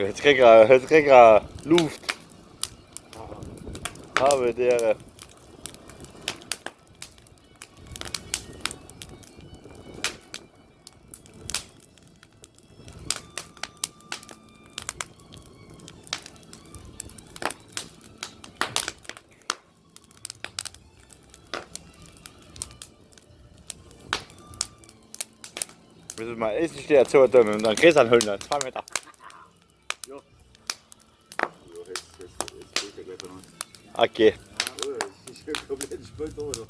Het kriegt Luft. Habe der. Hvis du mal ist, steht zu dünn und dann kriegst du einen Hühner, 2 Meter. Jo. Jo, jetzt geht der gleich von uns. Okay. Ja, ich komme komplett spät over.